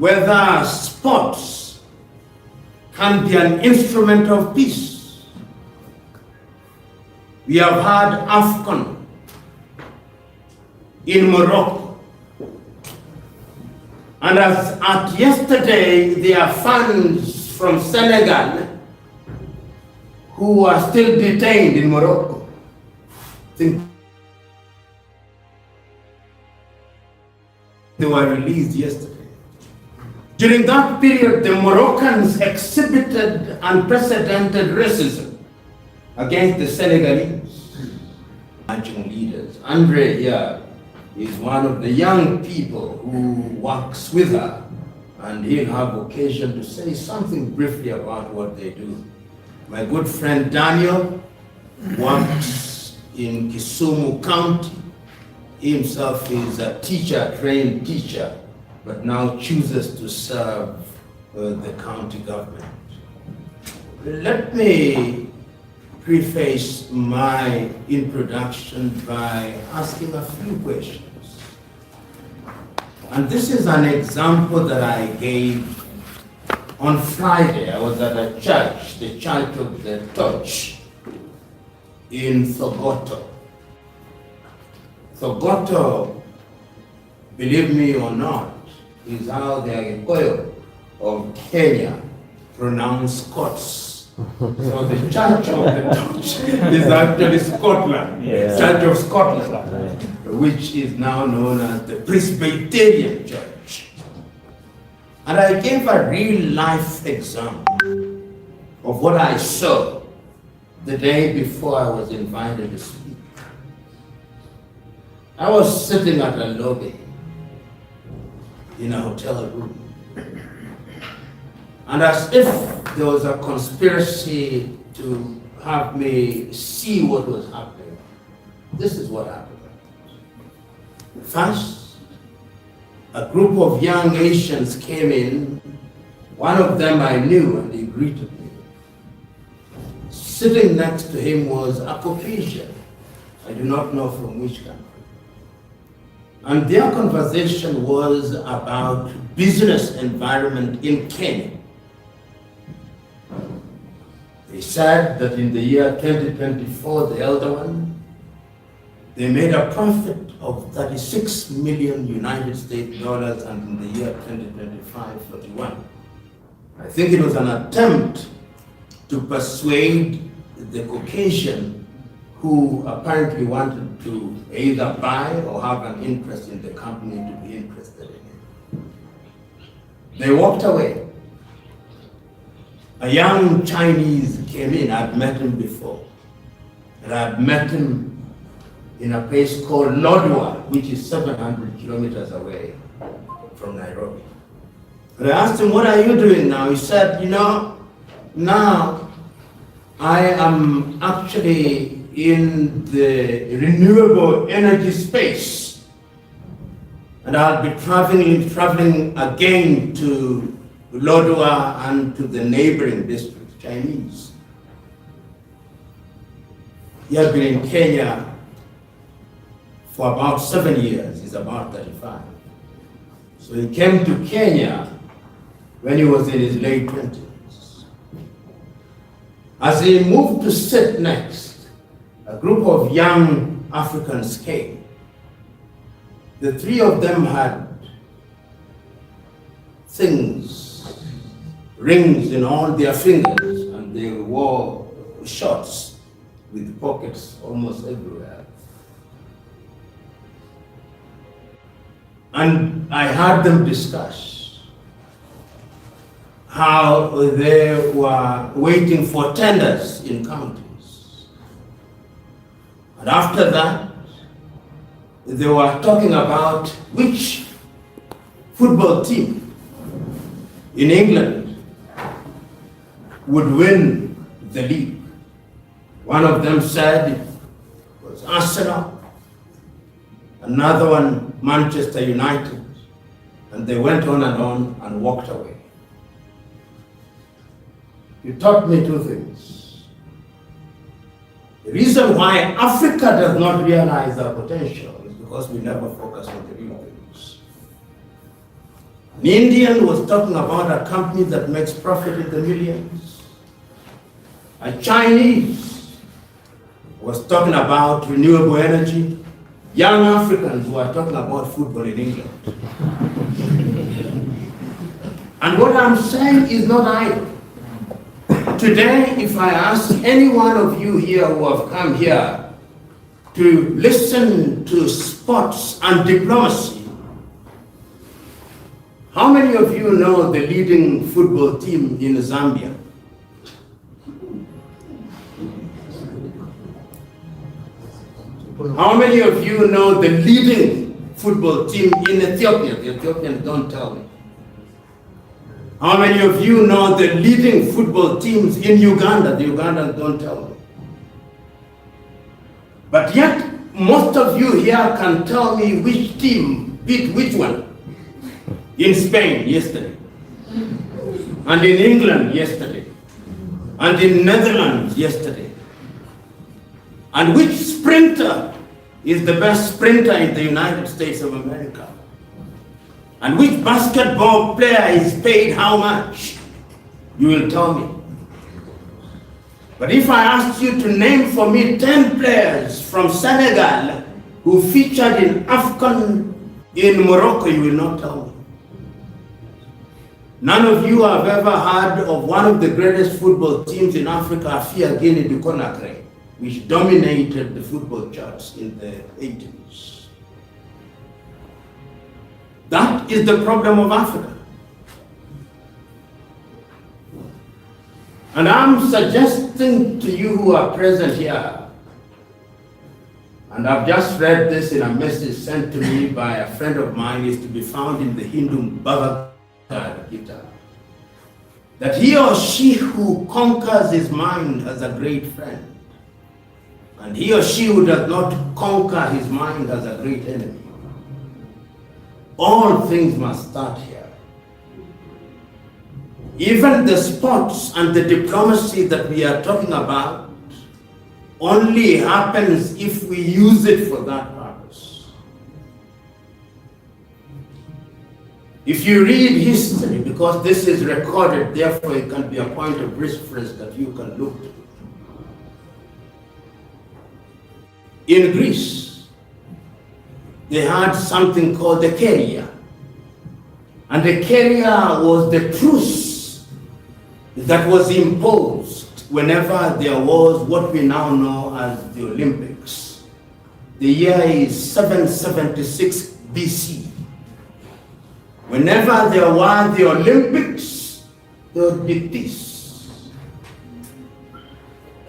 whether sports can be an instrument of peace. We have had AFCON in Morocco, and as at yesterday, there are fans from Senegal who are still detained in Morocco. They were released yesterday. During that period, the Moroccans exhibited unprecedented racism against the Senegalese emerging leaders. Andre here is one of the young people who works with her, and he'll have occasion to say something briefly about what they do. My good friend Daniel works in Kisumu County. He himself is a teacher, trained teacher, but now chooses to serve the county government. Let me preface my introduction by asking a few questions. And this is an example that I gave on Friday. I was at a church, the Church of the Torch in Thogoto. Thogoto, believe me or not, is how the Agikoyo of Kenya pronounce Scots. So the Church of the Torch is actually Scotland, Church of Scotland, which is now known as the Presbyterian Church. And I gave a real life example of what I saw the day before I was invited to speak. I was sitting at a lobby in a hotel room. And as if there was a conspiracy to have me see what was happening, this is what happened. First, a group of young Asians came in. One of them I knew, and he greeted me. Sitting next to him was a Caucasian. I do not know from which country. And their conversation was about business environment in Kenya. They said that in the year 2024, the elder one, they made a profit of 36 million United States dollars, and in the year 2025, 41. I think it was an attempt to persuade the Caucasian who apparently wanted to either buy or have an interest in the company to be interested in it. They walked away. A young Chinese came in. I'd met him before. And I'd met him in a place called Lodwar, which is 700 kilometers away from Nairobi. And I asked him, what are you doing now? He said, now I am actually in the renewable energy space. And I'll be traveling again to Lodwar and to the neighboring districts, Chinese. He has been in Kenya for about 7 years. He's about 35. So he came to Kenya when he was in his late 20s. As he moved to sit next, a group of young Africans came. The three of them had rings in all their fingers, and they wore shorts with pockets almost everywhere. And I heard them discuss how they were waiting for tenders in counties. And after that, they were talking about which football team in England would win the league. One of them said it was Arsenal, another one Manchester United, and they went on and walked away. You taught me two things. The reason why Africa does not realize our potential is because we never focus on the real things. An Indian was talking about a company that makes profit in the millions. A Chinese was talking about renewable energy. Young Africans were talking about football in England. And what I'm saying is not idle. Today, if I ask any one of you here who have come here to listen to sports and diplomacy, how many of you know the leading football team in Zambia? How many of you know the leading football team in Ethiopia? The Ethiopians don't tell me. How many of you know the leading football teams in Uganda? The Ugandans don't tell me. But yet, most of you here can tell me which team beat which one. In Spain yesterday, and in England yesterday, and in Netherlands yesterday. And which sprinter is the best sprinter in the United States of America? And which basketball player is paid how much? You will tell me. But if I ask you to name for me 10 players from Senegal who featured in AFCON in Morocco, you will not tell me. None of you have ever heard of one of the greatest football teams in Africa, Afia Guinea du Conakry, which dominated the football charts in the 80s. That is the problem of Africa. And I'm suggesting to you who are present here, and I've just read this in a message sent to me by a friend of mine, is to be found in the Hindu Bhagavad Gita, that he or she who conquers his mind has a great friend, and he or she who does not conquer his mind has a great enemy. All things must start here. Even the sports and the diplomacy that we are talking about only happens if we use it for that purpose. If you read history, because this is recorded, therefore it can be a point of reference that you can look to. In Greece, they had something called the Keria. And the Keria was the truce that was imposed whenever there was what we now know as the Olympics. The year is 776 BC. Whenever there were the Olympics, there would be peace.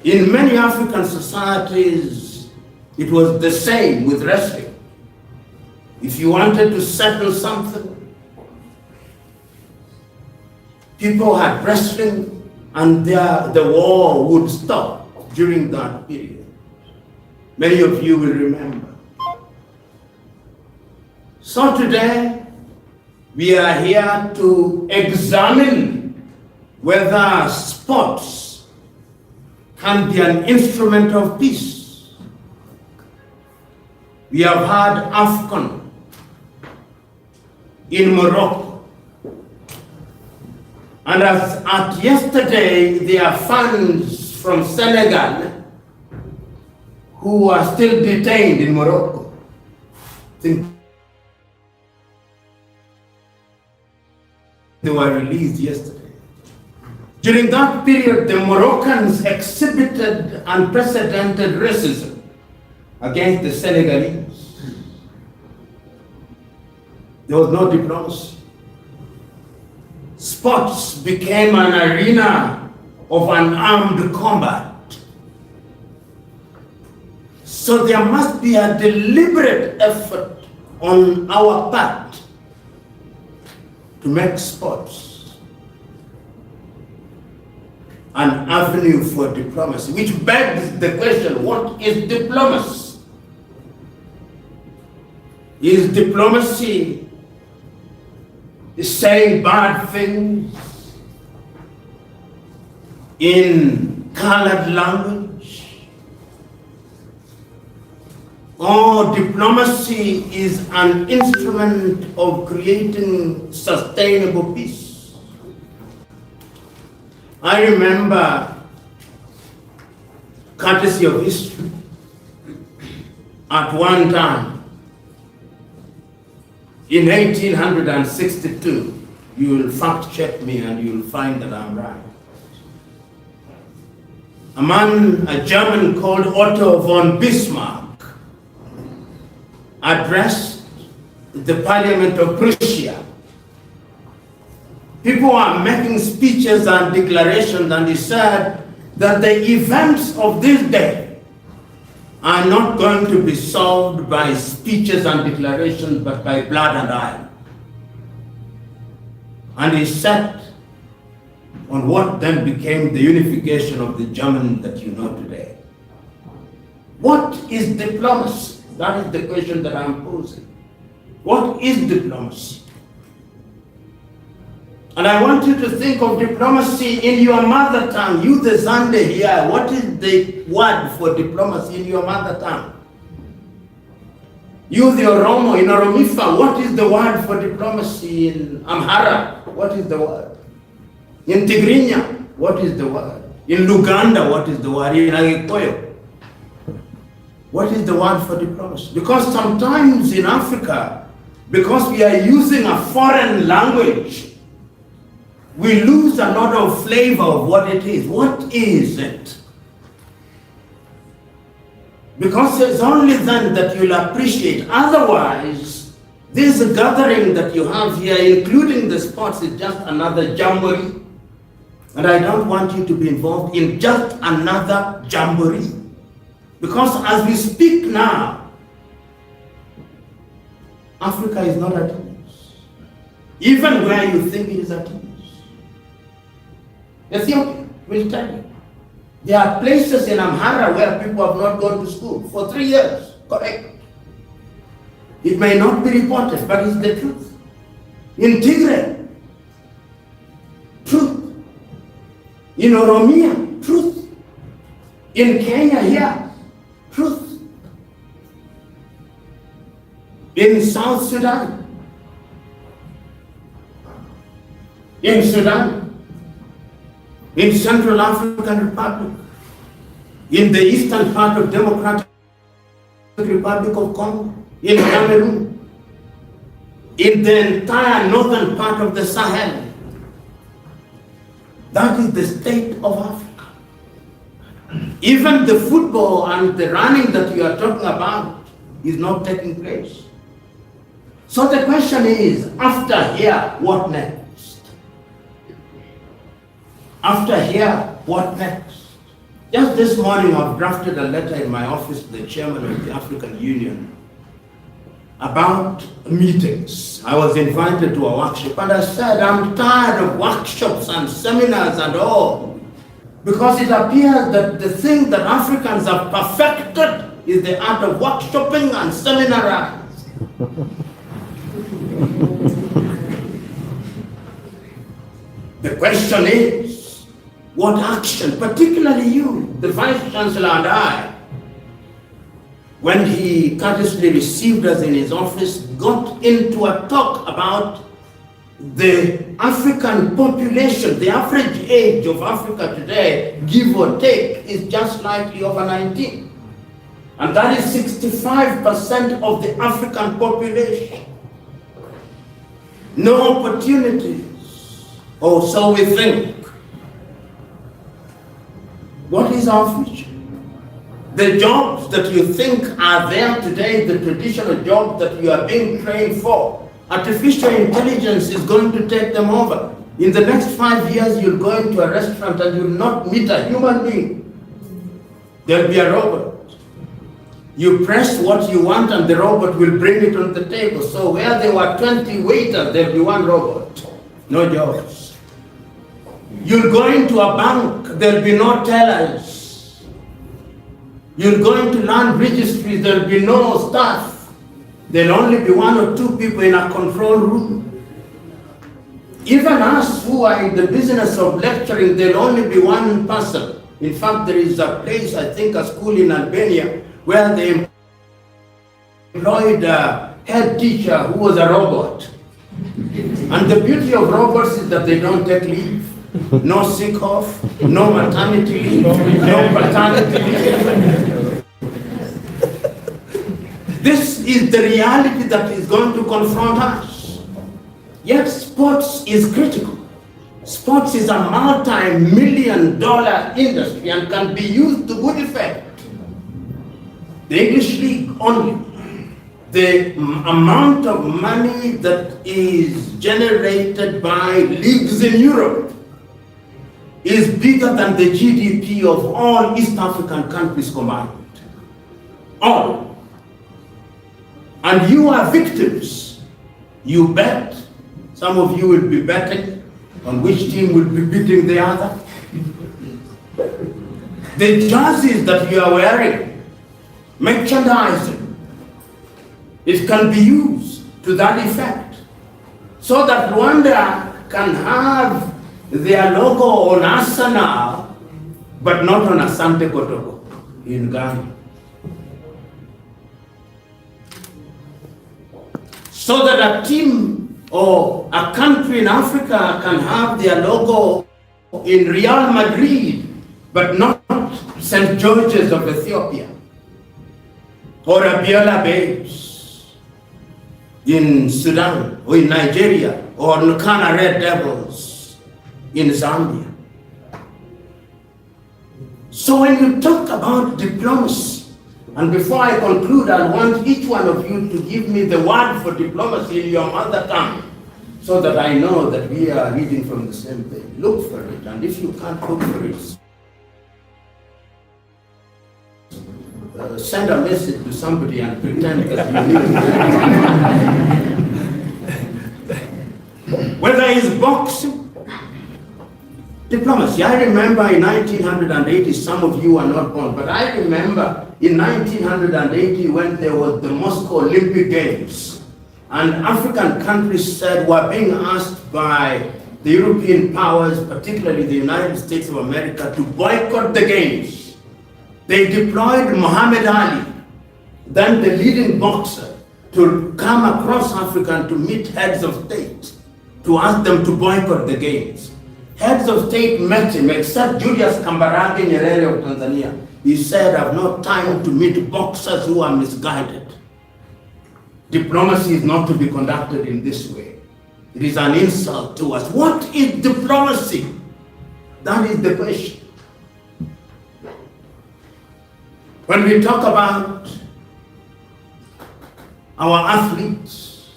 In many African societies, it was the same with wrestling. If you wanted to settle something, people had wrestling, and the war would stop during that period. Many of you will remember. So today, we are here to examine whether sports can be an instrument of peace. We have had AFCON in Morocco. And as at yesterday, there are fans from Senegal who are still detained in Morocco. They were released yesterday. During that period, the Moroccans exhibited unprecedented racism against the Senegalese. There was no diplomacy. Sports became an arena of unarmed combat. So there must be a deliberate effort on our part to make sports an avenue for diplomacy, which begs the question, what is diplomacy? Is diplomacy saying bad things in colored language? Oh, diplomacy is an instrument of creating sustainable peace. I remember, courtesy of history, at one time, in 1862, you will fact check me and you will find that I'm right. A German called Otto von Bismarck, addressed the Parliament of Prussia. People are making speeches and declarations, and he said that the events of this day are not going to be solved by speeches and declarations, but by blood and iron. And he set on what then became the unification of the German that you know today. What is diplomacy? That is the question that I'm posing. What is diplomacy? And I want you to think of diplomacy in your mother tongue. You, the Zande here, what is the word for diplomacy in your mother tongue? You, the Oromo, in Oromifa, what is the word for diplomacy in Amhara? What is the word? In Tigrinya, what is the word? In Luganda, what is the word? In Agikoyo, what is the word for diplomacy? Because sometimes in Africa, because we are using a foreign language, we lose a lot of flavor of what it is. What is it? Because it's only then that you'll appreciate. Otherwise, this gathering that you have here, including the sports, is just another jamboree. And I don't want you to be involved in just another jamboree. Because as we speak now, Africa is not at ease. Even where you think it is at ease. Ethiopia will tell you. There are places in Amhara where people have not gone to school for 3 years. Correct. It may not be reported, but it's the truth. In Tigray, truth. In Oromia, truth. In Kenya here, truth. In South Sudan, in Sudan, in Central African Republic, in the eastern part of Democratic Republic of Congo, in Cameroon, in the entire northern part of the Sahel. That is the state of Africa. Even the football and the running that you are talking about is not taking place. So the question is, after here, what next? After here, what next? Just this morning, I've drafted a letter in my office to the chairman of the African Union about meetings. I was invited to a workshop, and I said, I'm tired of workshops and seminars and all, because it appears that the thing that Africans have perfected is the art of workshopping and seminarizing. The question is, what action, particularly you, the Vice Chancellor and I, when he courteously received us in his office, got into a talk about the African population. The average age of Africa today, give or take, is just slightly over 19. And that is 65% of the African population. No opportunities, or so we think. What is our future? The jobs that you think are there today, the traditional jobs that you are being trained for, artificial intelligence is going to take them over. In the next 5 years, you'll go into a restaurant and you'll not meet a human being. There'll be a robot. You press what you want and the robot will bring it on the table. So where there were 20 waiters, there'll be one robot. No jobs. You'll go into a bank, there'll be no tellers. You'll go into land registries, there'll be no staff. There'll only be 1 or 2 people in a control room. Even us who are in the business of lecturing, there'll only be 1 person. In fact, there is a place, I think a school in Albania, where the employed a head teacher who was a robot. And the beauty of robots is that they don't take leave. No sick off, no maternity leave, no paternity leave. This is the reality that is going to confront us. Yet sports is critical. Sports is a multi-million-dollar industry and can be used to good effect. The English League only, the amount of money that is generated by leagues in Europe is bigger than the GDP of all East African countries combined. All. And you are victims. You bet. Some of you will be betting on which team will be beating the other. The jerseys that you are wearing, merchandising, it can be used to that effect, so that Rwanda can have their logo on Arsenal, but not on Asante Kotoko in Ghana. So that a team or a country in Africa can have their logo in Real Madrid, but not St. George's of Ethiopia, or Abiola Babes in Sudan, or in Nigeria, or Nkana Red Devils in Zambia. So when you talk about diplomacy, and before I conclude, I want each one of you to give me the word for diplomacy in your mother tongue, so that I know that we are reading from the same page. Look for it, and if you can't look for it, send a message to somebody and pretend that you need it. Whether it's boxing, diplomacy. I remember in 1980, some of you are not born, but I remember in 1980 when there was the Moscow Olympic Games, and African countries said were being asked by the European powers, particularly the United States of America, to boycott the Games. They deployed Muhammad Ali, then the leading boxer, to come across Africa and to meet heads of state, to ask them to boycott the Games. Heads of state met him, except Julius Kambarage Nyerere of Tanzania. He said, "I have no time to meet boxers who are misguided." Diplomacy is not to be conducted in this way. It is an insult to us. What is diplomacy? That is the question. When we talk about our athletes,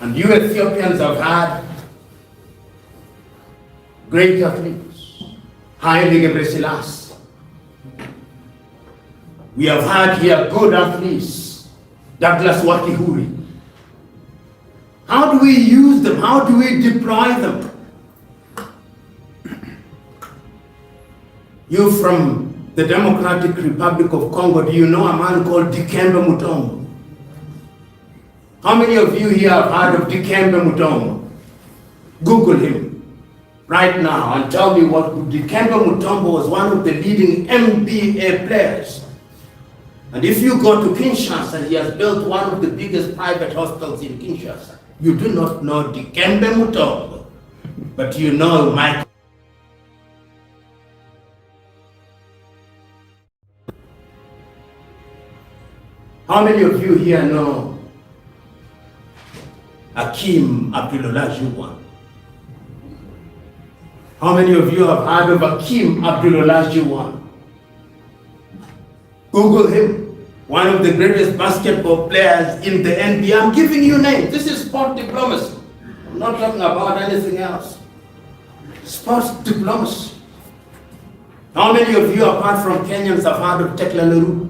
and you Ethiopians have had great athletes, Haile Gebrselassie. We have had here good athletes, Douglas Wakihuri. How do we use them? How do we deploy them? You from the Democratic Republic of Congo, do you know a man called Dikembe Mutombo? How many of you here have heard of Dikembe Mutombo? Google him right now and tell me what Dikembe Mutombo was. One of the leading MBA players. And if you go to Kinshasa, he has built one of the biggest private hospitals in Kinshasa. You do not know Dikembe Mutombo, but you know Michael. How many of you here know Akim Abdullah? How many of you have heard of Akim Abdullah? Google him. One of the greatest basketball players in the NBA. I'm giving you names. This is sport diplomacy. I'm not talking about anything else. Sports diplomacy. How many of you, apart from Kenyans, have heard of Tekla Nehru?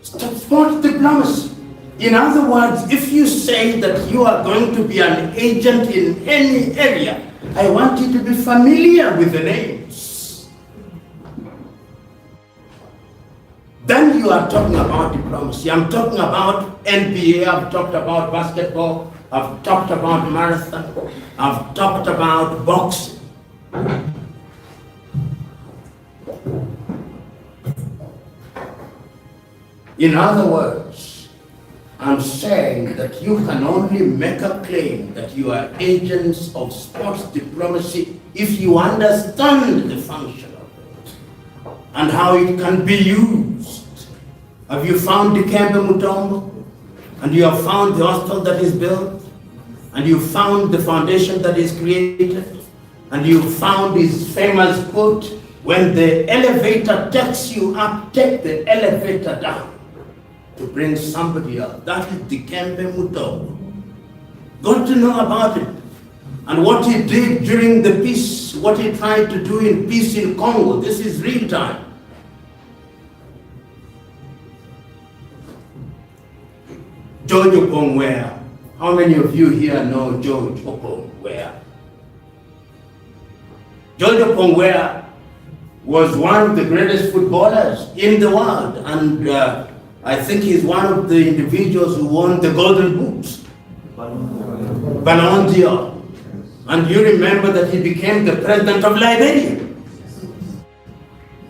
Sport diplomacy. In other words, if you say that you are going to be an agent in any area, I want you to be familiar with the names. Then you are talking about diplomacy. I'm talking about NBA, I've talked about basketball, I've talked about marathon, I've talked about boxing. In other words, I'm saying that you can only make a claim that you are agents of sports diplomacy if you understand the function of it and how it can be used. Have you found Dikembe Mutombo? And you have found the hospital that is built? And you found the foundation that is created? And you found his famous quote, when the elevator takes you up, take the elevator down to bring somebody else. That is Dikembe Mutombo. Got to know about it. And what he did during the peace, what he tried to do in peace in Congo. This is real time. George Oppongwea. How many of you here know George Oppongwea? George Oppongwea was one of the greatest footballers in the world, and I think he's one of the individuals who won the Golden Boot, Ballon d'Or. And you remember that he became the president of Liberia.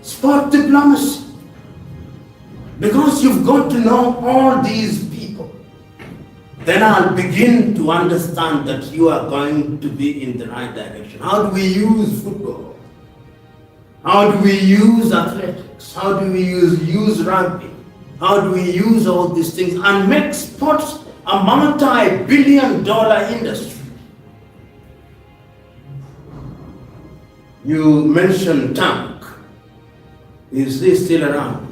Sport diplomacy. Because you've got to know all these people, then I'll begin to understand that you are going to be in the right direction. How do we use football? How do we use athletics? How do we use rugby? How do we use all these things and make sports a multi-billion-dollar industry? You mentioned Tank. Is he still around?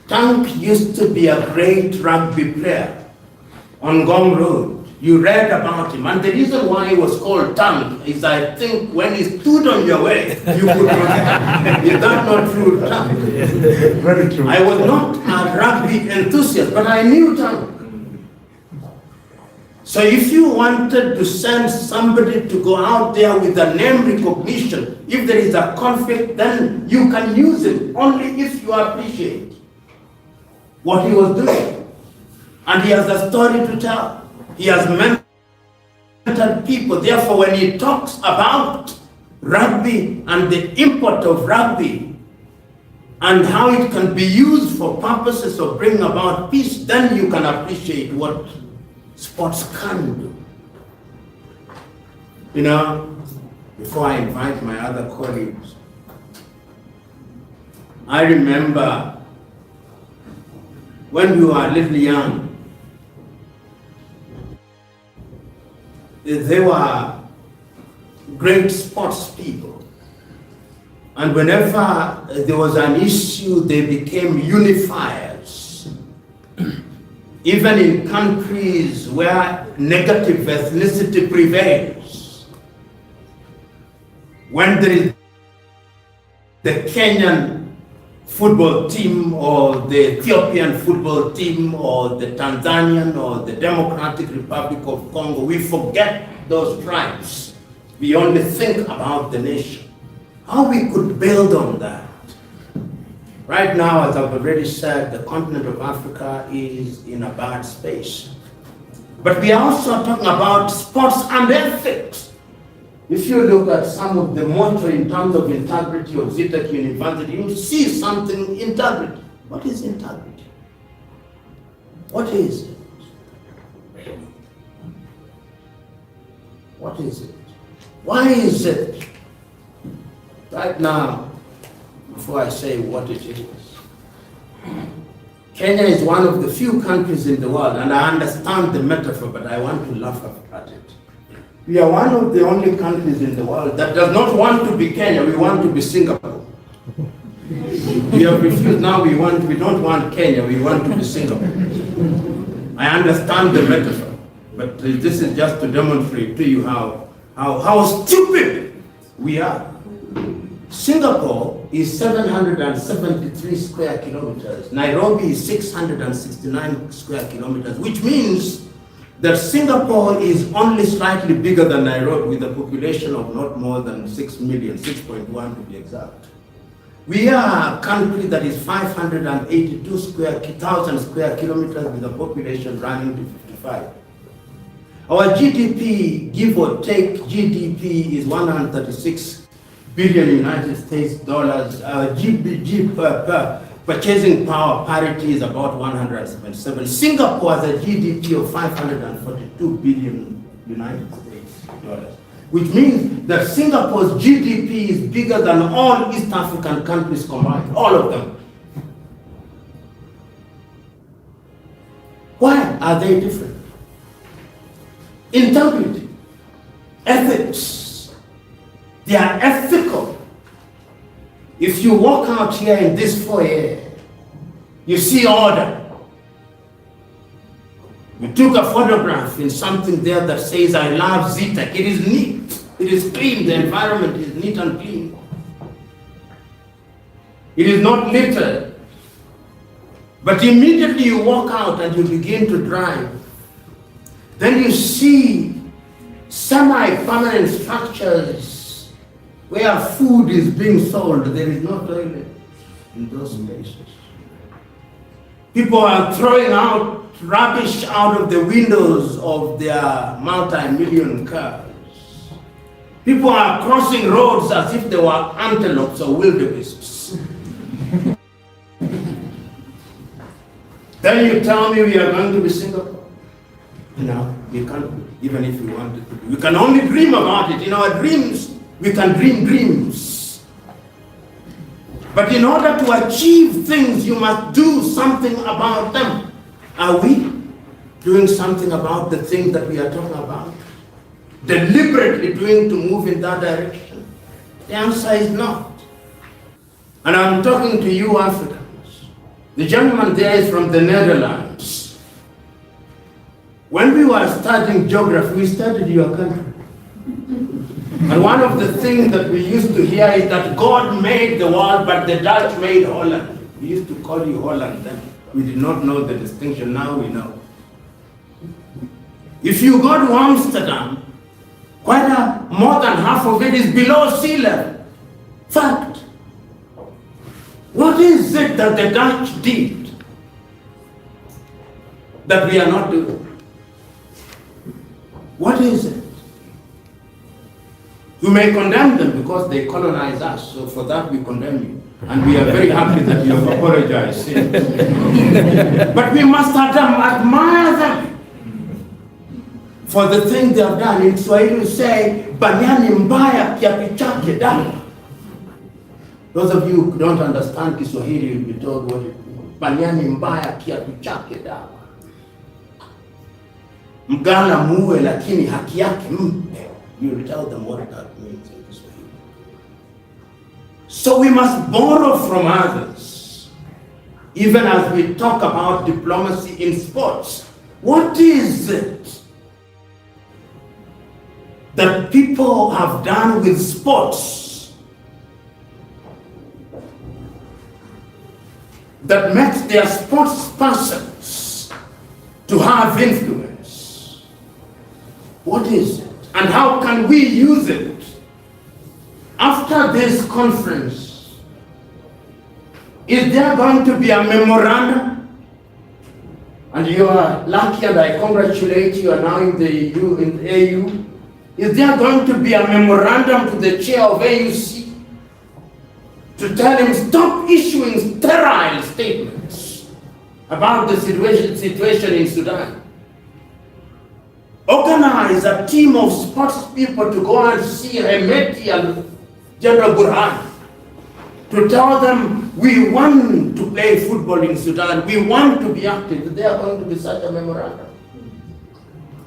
Tank used to be a great rugby player on Gong Road. You read about him, and the reason why he was called Tank is, I think, when he stood on your way, you could protect him. Is that not true, Tank? Very true. I was not a rugby enthusiast, but I knew Tank. So if you wanted to send somebody to go out there with a name recognition, if there is a conflict, then you can use it only if you appreciate what he was doing. And he has a story to tell. He has mentored people. Therefore, when he talks about rugby and the import of rugby and how it can be used for purposes of bringing about peace, then you can appreciate what sports can do. You know, before I invite my other colleagues, I remember when we were a little young, they were great sports people. And whenever there was an issue, they became unifiers. Even in countries where negative ethnicity prevails, when there is the Kenyan football team or the Ethiopian football team or the Tanzanian or the Democratic Republic of Congo, we forget those tribes. We only think about the nation. How we could build on that. Right now, as I've already said, the continent of Africa is in a bad space. But we are also talking about sports and ethics. If you look at some of the motto in terms of integrity of Zitek University, you see something integrity. What is integrity? What is it? What is it? Why is it? Right now, before I say what it is, Kenya is one of the few countries in the world, and I understand the metaphor, but I want to laugh at it. We are one of the only countries in the world that does not want to be Kenya, we want to be Singapore. We have refused, now we don't want Kenya, we want to be Singapore. I understand the metaphor, but this is just to demonstrate to you how stupid we are. Singapore is 773 square kilometers. Nairobi is 669 square kilometers, which means that Singapore is only slightly bigger than Nairobi with a population of not more than 6 million, 6.1 to be exact. We are a country that is 582,000 square kilometers with a population running to 55. Our GDP, give or take, GDP is 136 billion United States dollars. Our GDP Purchasing power parity is about 177. Singapore has a GDP of 542 billion United States dollars, which means that Singapore's GDP is bigger than all East African countries combined, all of them. Why are they different? Integrity, ethics, they are ethical. If you walk out here in this foyer, you see order. We took a photograph in something there that says, I love ZTEC. It is neat, it is clean, the environment is neat and clean. It is not littered. But immediately you walk out and you begin to drive, then you see semi-permanent structures where food is being sold. There is no toilet in those places. People are throwing out rubbish out of the windows of their multi-million cars. People are crossing roads as if they were antelopes or wildebeests. Then you tell me we are going to be Singapore. No, we can't, even if we wanted to. We can only dream about it. In our dreams, we can dream dreams. But in order to achieve things, you must do something about them. Are we doing something about the things that we are talking about? Deliberately doing to move in that direction? The answer is not. And I'm talking to you, Africans. The gentleman there is from the Netherlands. When we were studying geography, we studied your country. And one of the things that we used to hear is that God made the world, but the Dutch made Holland. We used to call you Holland then. We did not know the distinction, now we know. If you go to Amsterdam, more than half of it is below sea level. Fact. What is it that the Dutch did that we are not doing? What is it? You may condemn them because they colonize us, so for that we condemn you. And we are very happy that you have apologized. But we must admire them for the thing they have done. In Swahili we say, banyani mbaya kiapi chake dawa. Those of you who don't understand Kiswahili will be told what it means. Banyani mbaya kiapi chake dawa. Mgala muwe lakini haki yake mpe. You will tell them what that means in Kiswahili. So we must borrow from others. Even as we talk about diplomacy in sports. What is it that people have done with sports that makes their sports persons to have influence? What is it? And how can we use it? After this conference, is there going to be a memorandum? And you are lucky and I congratulate you, you are now in the EU, in the AU. Is there going to be a memorandum to the chair of AUC to tell him stop issuing sterile statements about the situation in Sudan? Organize a team of sports people to go and see Hemeti and General Burhan to tell them we want to play football in Sudan, we want to be active. Is there going to be such a memorandum?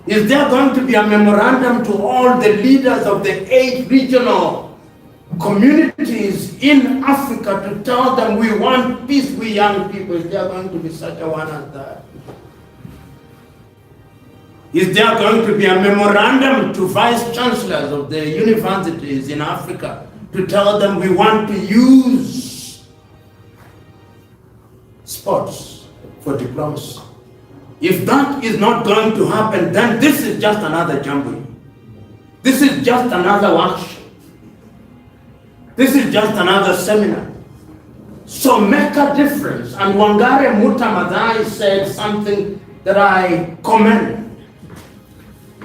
Is there going to be a memorandum to all the leaders of the 8 regional communities in Africa to tell them we want peace, we young people? Is there going to be such a one as that? Is there going to be a memorandum to vice chancellors of the universities in Africa to tell them we want to use sports for diplomacy? If that is not going to happen, then this is just another jamboree. This is just another workshop. This is just another seminar. So make a difference. And Wangare Mutamadai said something that I commend.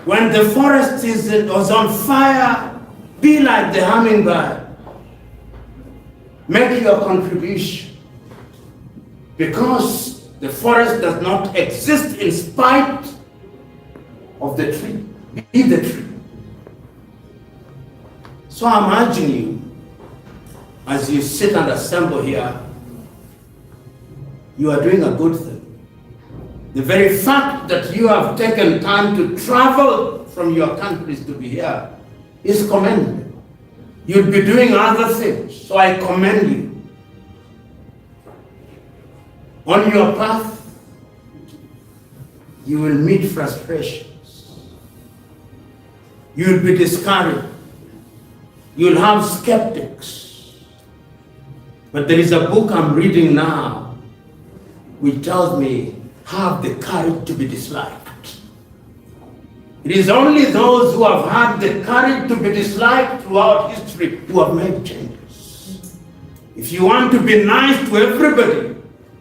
When the forest was on fire, be like the hummingbird. Make your contribution. because the forest does not exist in spite of the tree. Be the tree. So I'm urging you, as you sit and assemble here, you are doing a good thing. The very fact that you have taken time to travel from your countries to be here is commendable. You'll be doing other things, so I commend you. On your path, you will meet frustrations. You'll be discouraged. You'll have skeptics. But there is a book I'm reading now which tells me, have the courage to be disliked. It is only those who have had the courage to be disliked throughout history who have made changes. If you want to be nice to everybody,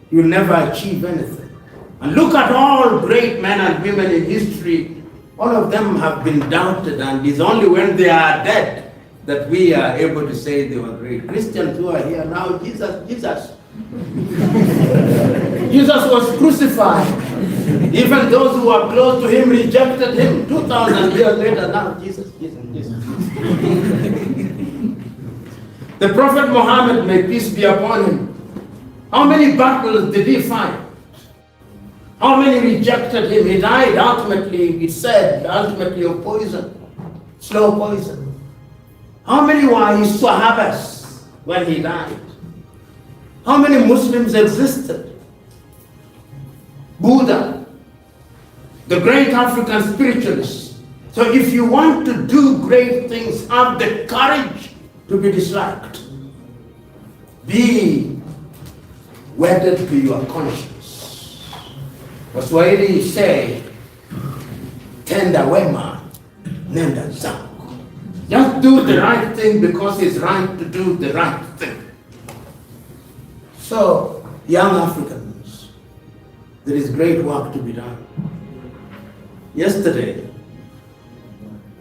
you'll never achieve anything. And look at all great men and women in history. All of them have been doubted, and it's only when they are dead that we are able to say they were great. Christians who are here now, Jesus was crucified. Even those who are close to him rejected him. 2,000 years later, now Jesus. The Prophet Muhammad, may peace be upon him, how many battles did he fight? How many rejected him? He died ultimately, it said, ultimately of poison, slow poison. How many were his Sahabas when he died? How many Muslims existed? Buddha, the great African spiritualist. So if you want to do great things, have the courage to be disliked. Be wedded to your conscience. Waswahili say, tenda wema, nenda zako. Just do the right thing because it's right to do the right thing. So, young Africans, there is great work to be done. Yesterday,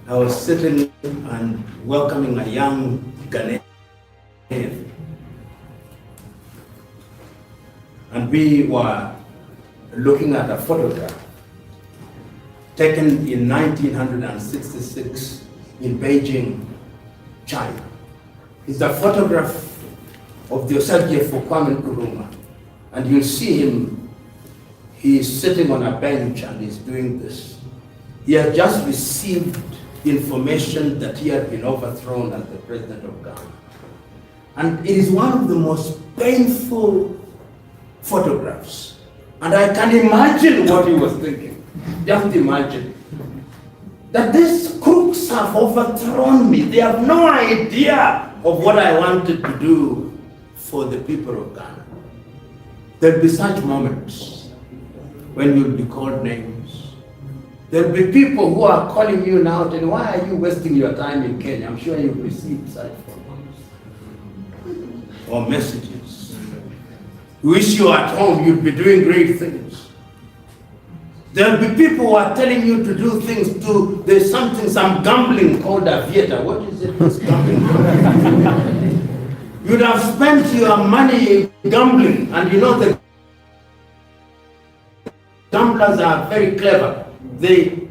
I was sitting and welcoming a young Ghanaian. And we were looking at a photograph taken in 1966 in Beijing, China. It's a photograph of the Osage for Kwame Nkrumah. And you'll see him, he's sitting on a bench and he's doing this. He had just received information that he had been overthrown as the president of Ghana. And it is one of the most painful photographs. And I can imagine what he was thinking. Just imagine. That these crooks have overthrown me. They have no idea of what I wanted to do for the people of Ghana. There'll be such moments when you'll be called names. There'll be people who are calling you now, telling, why are you wasting your time in Kenya? I'm sure you've received such phone calls or messages. You wish you were at home, you'd be doing great things. There'll be people who are telling you to do things too. There's some gambling called a theater. What is it, this gambling? You'd have spent your money gambling, and you know the gamblers are very clever. They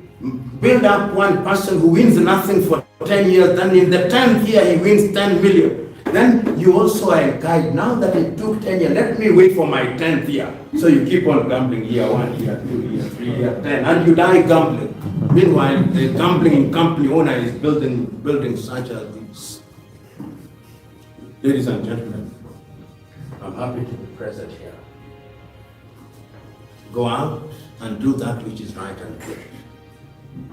build up one person who wins nothing for 10 years, then in the 10th year he wins 10 million. Then you also are a guide. Now that it took 10 years, let me wait for my 10th year. So you keep on gambling year 1, year 2, year 3, year 10, and you die gambling. Meanwhile, the gambling company owner is building such as these. Ladies and gentlemen, I'm happy to be present here. Go out and do that which is right and good.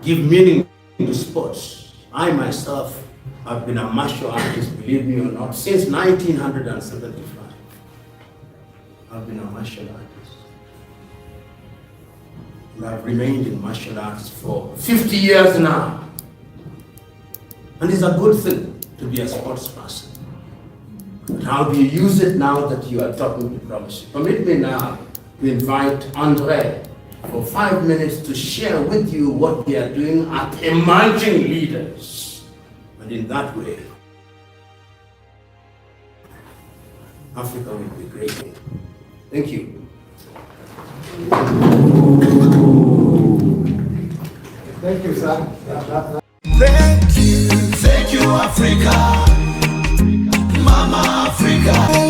Give meaning to sports. I myself have been a martial artist, believe me or not, since 1975. I've been a martial artist. And I've remained in martial arts for 50 years now. And it's a good thing to be a sports person. But how do you use it now that you are talking diplomacy? Permit me now to invite Andre for 5 minutes to share with you what we are doing at Emerging Leaders. And in that way, Africa will be great. Thank you. Thank you, sir. Thank you, Africa, Mama Africa.